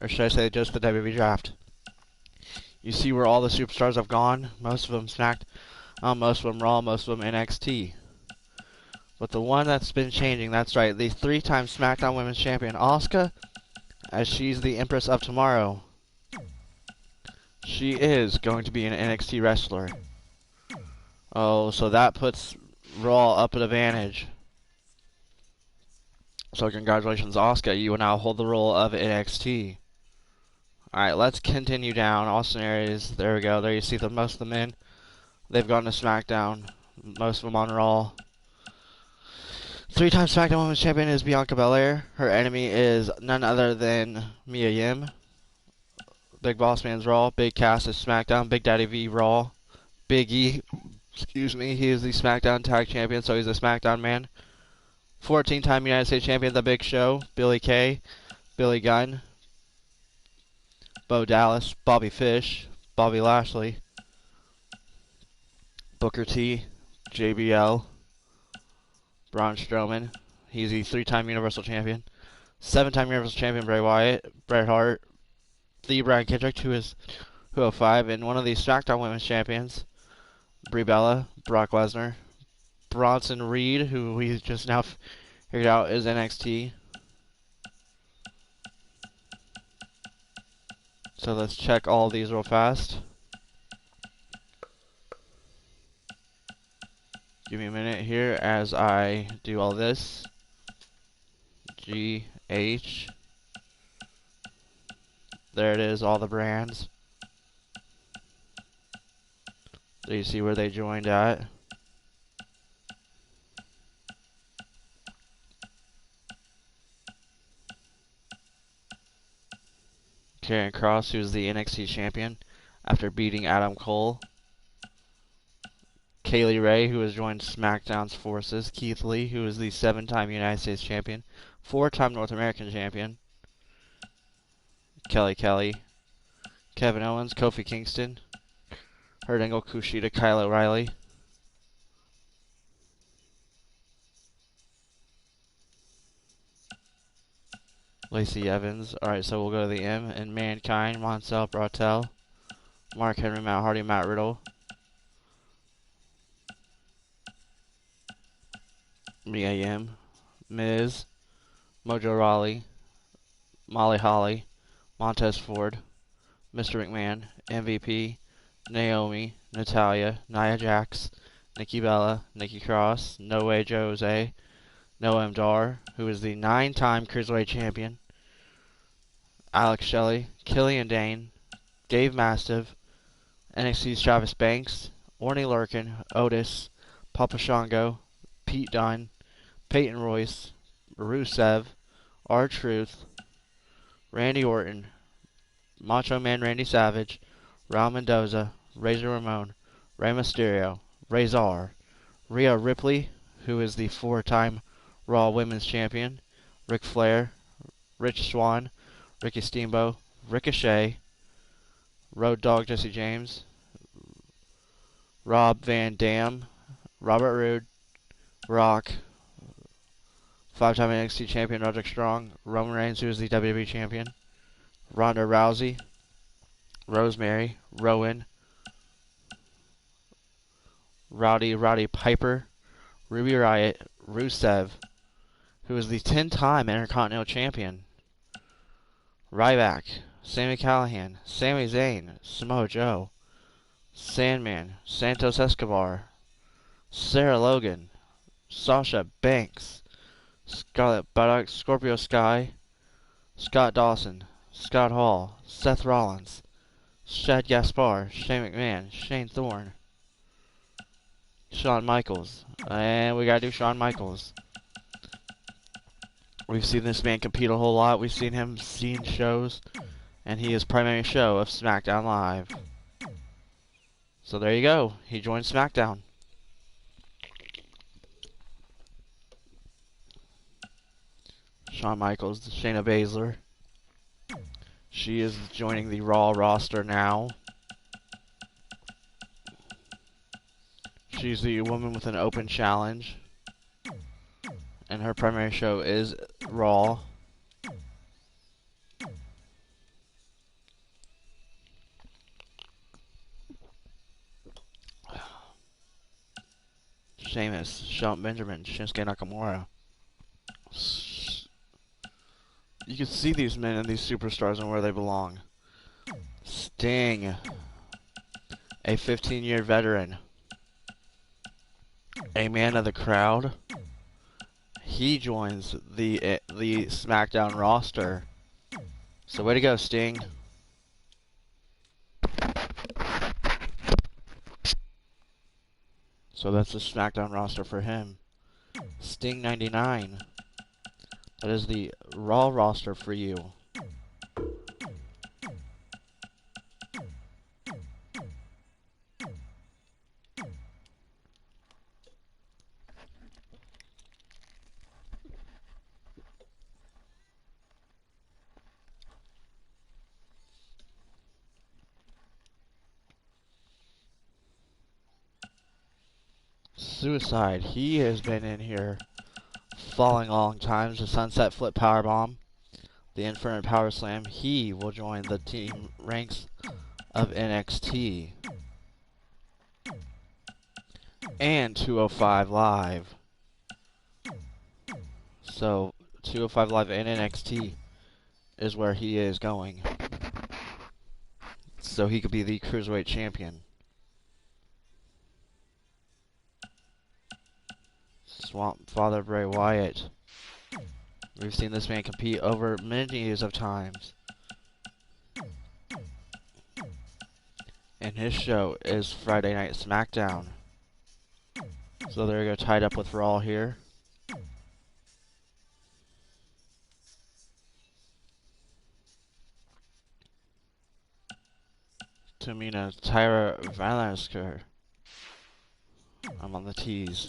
Or should I say just the WWE draft. You see where all the superstars have gone. Most of them most of them Raw, most of them NXT. But the one that's been changing, that's right, the 3-time SmackDown Women's Champion, Asuka, as she's the Empress of Tomorrow. She is going to be an NXT wrestler. Oh, so that puts Raw up at advantage. So congratulations, Asuka. You will now hold the role of NXT. Alright, let's continue down. Austin Aries, there we go. There you see most of the men. They've gone to SmackDown. Most of them on Raw. 3-time SmackDown Women's Champion is Bianca Belair. Her enemy is none other than Mia Yim. Big Boss Man's Raw. Big Cass is SmackDown. Big Daddy V Raw. Big E, excuse me, he is the SmackDown Tag Champion, so he's a SmackDown man. 14-time United States Champion, The Big Show. Billy Kay. Billy Gunn. Bo Dallas. Bobby Fish. Bobby Lashley. Booker T. JBL. Braun Strowman. He's the 3-time Universal Champion. 7-time Universal Champion Bray Wyatt. Bret Hart. The Brian Kendrick, who is 205. And one of the SmackDown Women's Champions, Brie Bella. Brock Lesnar. Bronson Reed, who we just now figured out is NXT. So let's check all these real fast. Give me a minute here as I do all this. GH. There it is, all the brands. So you see where they joined at. Karrion Kross, who's the NXT champion after beating Adam Cole. Kaylee Ray, who has joined SmackDown's forces. Keith Lee, who is the 7-time United States champion, 4-time North American champion. Kelly Kelly. Kevin Owens, Kofi Kingston. Kurt Angle, Kushida, Kyle O'Reilly. Lacey Evans. Alright, so we'll go to the M. And Mankind, Moncel Broughtel. Mark Henry, Matt Hardy, Matt Riddle. Mia Yim. Miz. Mojo Rawley. Molly Holly. Montez Ford. Mr. McMahon. MVP. Naomi. Natalya. Nia Jax. Nikki Bella. Nikki Cross. No Way Jose. Noam Dar, who is the 9-time Cruiserweight Champion. Alex Shelley, Killian Dane, Dave Mastiff, NXT's Travis Banks, Orny Lurkin, Otis, Papa Shango, Pete Dunne, Peyton Royce, Rusev, R-Truth, Randy Orton, Macho Man Randy Savage, Raul Mendoza, Razor Ramon, Rey Mysterio, Razor, Rhea Ripley, who is the 4-time Raw Women's Champion, Ric Flair, Rich Swann, Ricky Steamboat, Ricochet, Road Dogg Jesse James, Rob Van Dam, Robert Roode, Rock, 5-time NXT Champion Roderick Strong, Roman Reigns, who is the WWE Champion, Ronda Rousey, Rosemary, Rowan, Roddy Piper, Ruby Riott, Rusev, who is the 10-time Intercontinental Champion, Ryback, Sami Callihan, Sami Zayn, Samoa Joe, Sandman, Santos Escobar, Sarah Logan, Sasha Banks, Scarlett Buttock, Scorpio Sky, Scott Dawson, Scott Hall, Seth Rollins, Shad Gaspar, Shane McMahon, Shane Thorne, Shawn Michaels, and we gotta do Shawn Michaels. We've seen this man compete a whole lot. We've seen him seen shows, and he is primary show of SmackDown Live. So there you go. He joined SmackDown. Shawn Michaels, Shayna Baszler. She is joining the Raw roster now. She's the woman with an open challenge. And her primary show is Raw. famous, Shelton Benjamin, Shinsuke Nakamura. You can see these men and these superstars and where they belong. Sting, a 15-year veteran, a man of the crowd. He joins the SmackDown roster. So way to go, Sting. So that's the SmackDown roster for him. Sting 99. That is the Raw roster for you. Suicide, he has been in here falling long times. The Sunset Flip Powerbomb, the Infinite Power Slam. He will join the team ranks of NXT. And 205 Live. So 205 Live and NXT is where he is going. So he could be the Cruiserweight Champion. Swamp Father Bray Wyatt. We've seen this man compete over many of times. And his show is Friday Night SmackDown. So there you go, tied up with Raw here. Tamina Tyra Valance. I'm on the tees.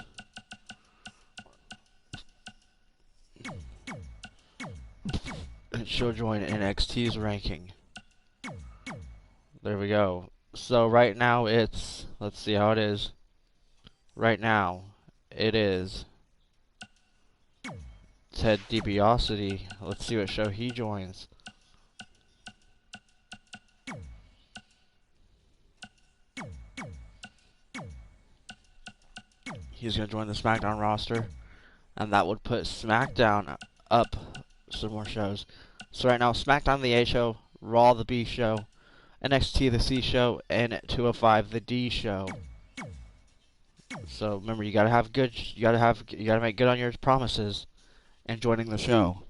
And she'll join NXT's ranking. There we go. So right now it's, let's see how it is. Right now it is Ted DiBiase. Let's see what show he joins. He's going to join the SmackDown roster. And that would put SmackDown up some more shows. So right now, SmackDown the A show, Raw the B show, NXT the C show, and 205 the D show. So remember, you gotta make good on your promises and joining the show.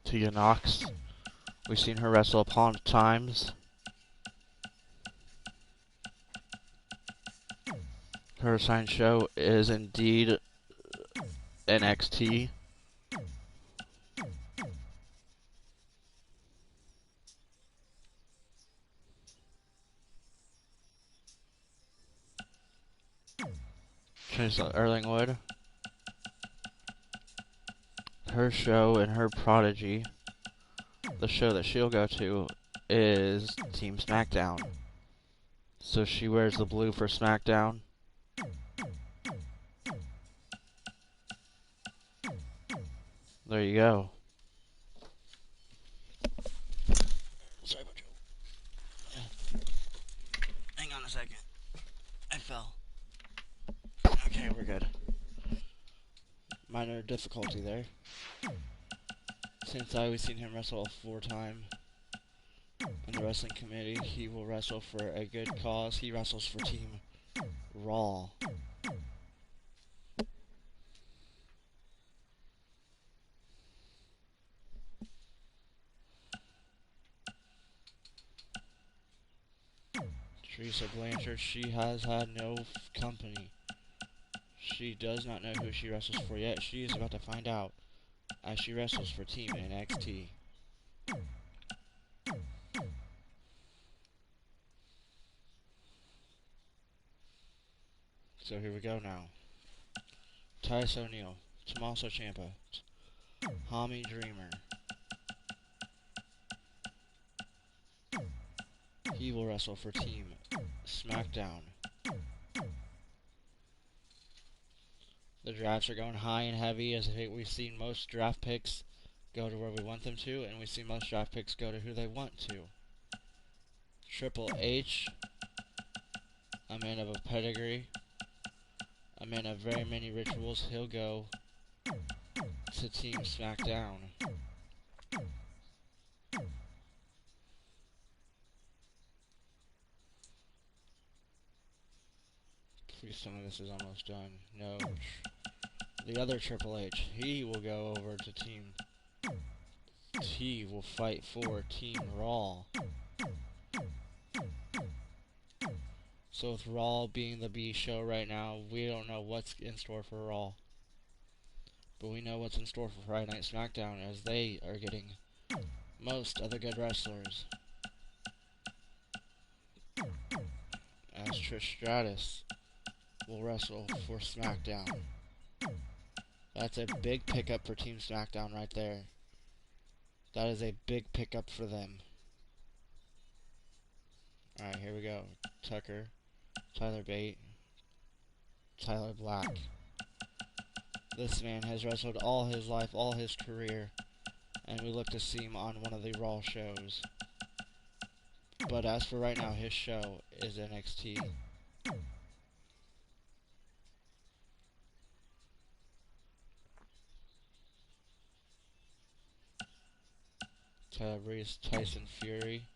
Tegan Knox, we've seen her wrestle upon times. Her assigned show is indeed NXT. Tracy Erlingwood. Her show and her prodigy, the show that she'll go to, is Team SmackDown. So she wears the blue for SmackDown. There you go. Sorry about you. Hang on a second. I fell. Okay, we're good. Minor difficulty there. Since I've seen him wrestle a 4-time in the wrestling committee, he will wrestle for a good cause. He wrestles for Team Raw. Teresa Blanchard, she has had no company. She does not know who she wrestles for yet. She is about to find out as she wrestles for Team NXT. So here we go now. Titus O'Neil, Tommaso Ciampa, Tommy Dreamer. He will wrestle for Team SmackDown. The drafts are going high and heavy, as I think we've seen most draft picks go to where we want them to, and we see most draft picks go to who they want to. Triple H, a man of a pedigree, a man of very many rituals, he'll go to Team SmackDown. Please, some of this is almost done. No. The other Triple H, he will go over to Team. He will fight for Team Raw. So with Raw being the B show right now, we don't know what's in store for Raw. But we know what's in store for Friday Night SmackDown, as they are getting most of the good wrestlers. As Trish Stratus will wrestle for SmackDown. That's a big pickup for Team SmackDown right there. That is a big pickup for them. Alright, here we go. Tucker, Tyler Bate, Tyler Black. This man has wrestled all his life, all his career, and we look to see him on one of the Raw shows. But as for right now, his show is NXT. Tyler Breeze, Tyson Fury.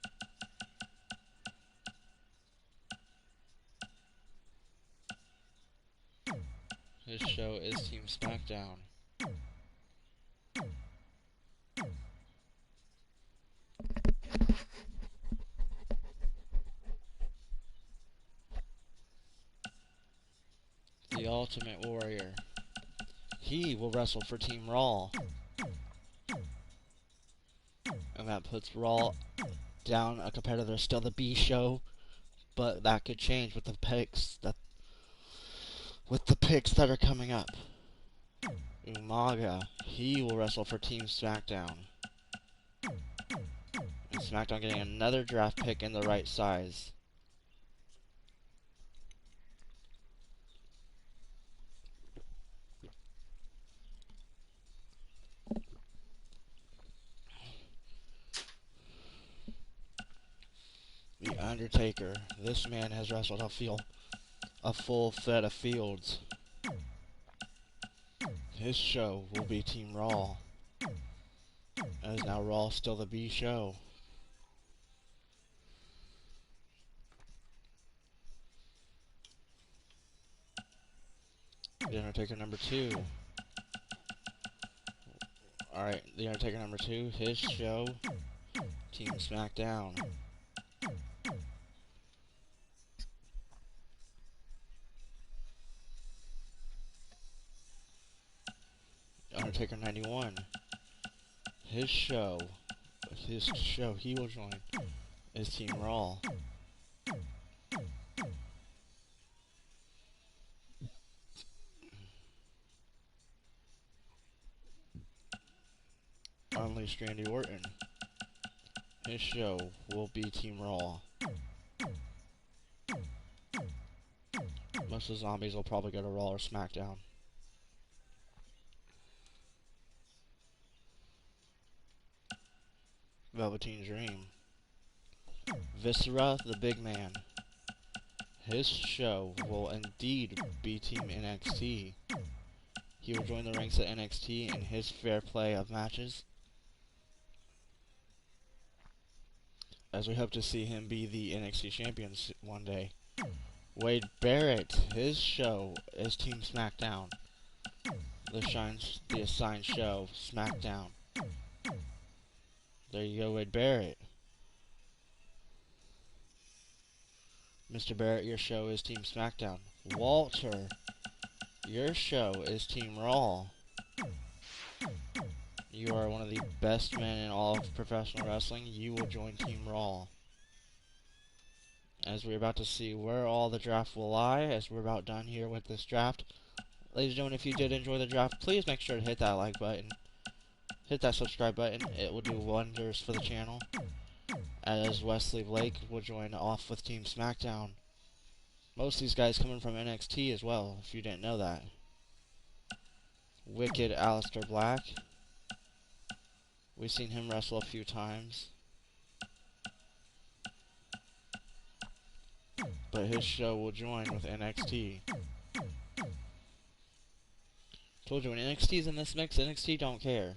His show is Team SmackDown. The Ultimate Warrior. He will wrestle for Team Raw. And that puts Raw down a competitor, still the B show, but that could change with the picks that are coming up. Umaga, he will wrestle for Team SmackDown. And SmackDown getting another draft pick in the right size. The Undertaker, this man has wrestled a full set of fields. His show will be Team Raw. As now Raw still the B show. The Undertaker number 2. Alright, The Undertaker number 2, his show, Team SmackDown. Undertaker 91, his show he will join is Team Raw. Unleashed Randy Orton, his show will be Team Raw. Most of the zombies will probably go to Raw or SmackDown. Velveteen Dream, Viscera the Big Man, his show will indeed be Team NXT. He will join the ranks of NXT in his fair play of matches, as we hope to see him be the NXT champion one day. Wade Barrett, his show is Team SmackDown. The assigned show, SmackDown. There you go, Wade Barrett. Mr. Barrett, your show is Team SmackDown. Walter, your show is Team Raw. You are one of the best men in all of professional wrestling. You will join Team Raw. As we're about to see where all the draft will lie, as we're about done here with this draft. Ladies and gentlemen, if you did enjoy the draft, please make sure to hit that like button. Hit that subscribe button. It will do wonders for the channel. As Wesley Blake will join off with Team SmackDown. Most of these guys coming from NXT as well, if you didn't know that. Wicked Aleister Black. We've seen him wrestle a few times. But his show will join with NXT. Told you, when NXT's in this mix, NXT don't care.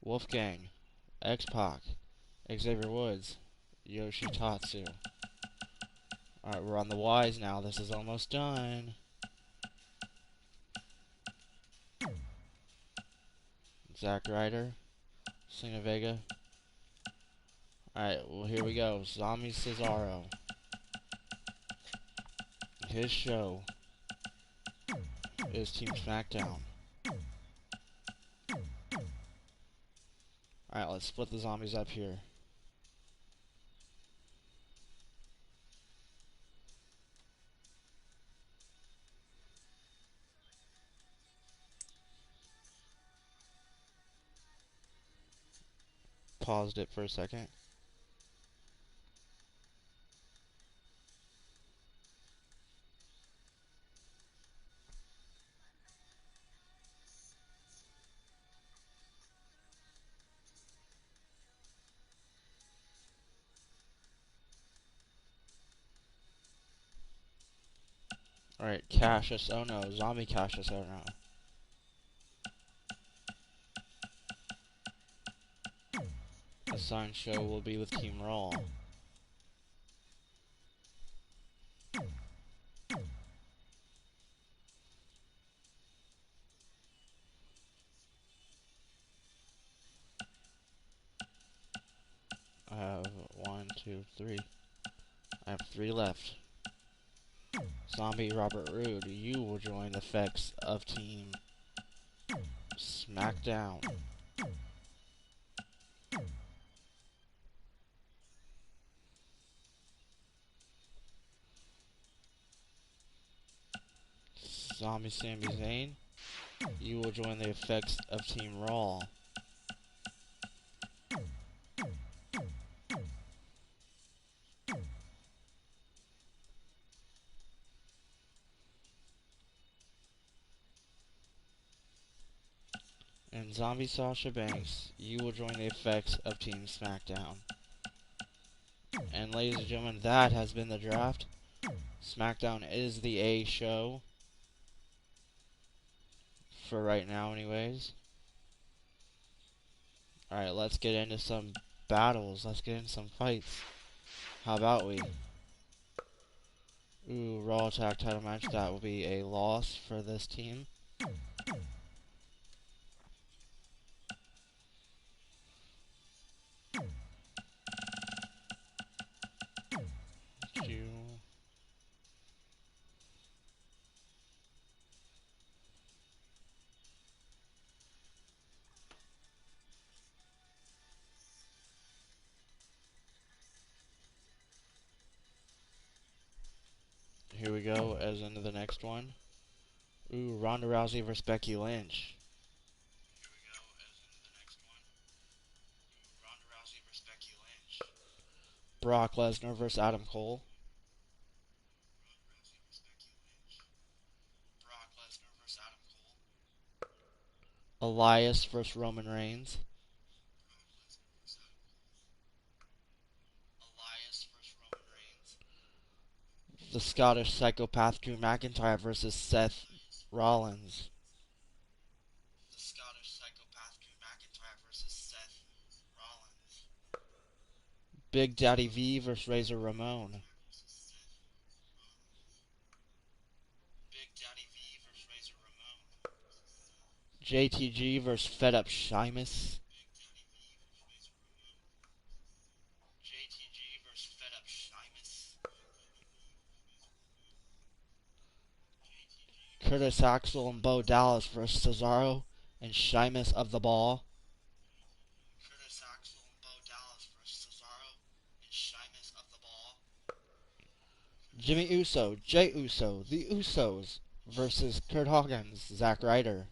Wolfgang, X-Pac, Xavier Woods, Yoshitatsu. Alright, we're on the Ys now. This is almost done. Zack Ryder, Selena Vega. Alright, well, here we go. Zombie Cesaro. His show is Team SmackDown. Alright, let's split the zombies up here. Paused it for a second. Alright, Cassius Ono, Zombie Cassius Ono. Assigned show will be with Team Raw. I have 1, 2, 3. I have 3 left. Zombie Robert Roode, you will join the effects of Team SmackDown. Zombie Sami Zayn, you will join the effects of Team Raw. And Zombie Sasha Banks, you will join the effects of Team SmackDown. And ladies and gentlemen, that has been the draft. SmackDown is the A show. For right now, anyways. Alright, let's get into some battles. Let's get into some fights. How about we? Ooh, Raw Tag Title match. That will be a loss for this team. Here we go, as into the next one. Ooh, Ronda Rousey versus Becky Lynch. Brock Lesnar versus Adam Cole. Elias versus Roman Reigns. The Scottish Psychopath Drew McIntyre versus Seth Rollins. Big Daddy V versus Razor Ramon. JTG versus Fed Up Sheamus. Curtis Axel and Bo Dallas versus Cesaro and Sheamus of the Ball. Jimmy Uso, Jay Uso, the Usos versus Kurt Hawkins, Zack Ryder.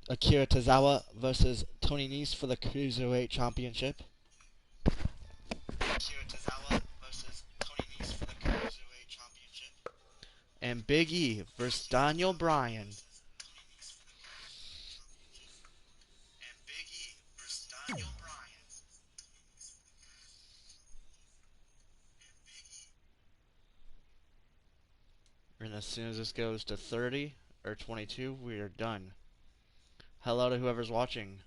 Akira Tozawa versus Tony Nese for the Cruiserweight Championship. And Big E versus Daniel Bryan. And as soon as this goes to 30 or 22, we are done. Hello to whoever's watching.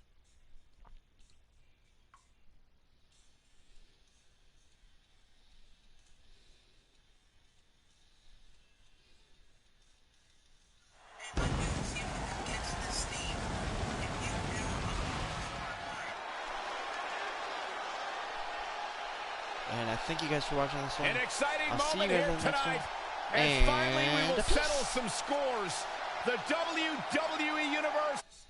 And I thank you guys for watching this one. An exciting I'll see you moment guys here in the next tonight. one. And finally we will And settle some scores. The WWE Universe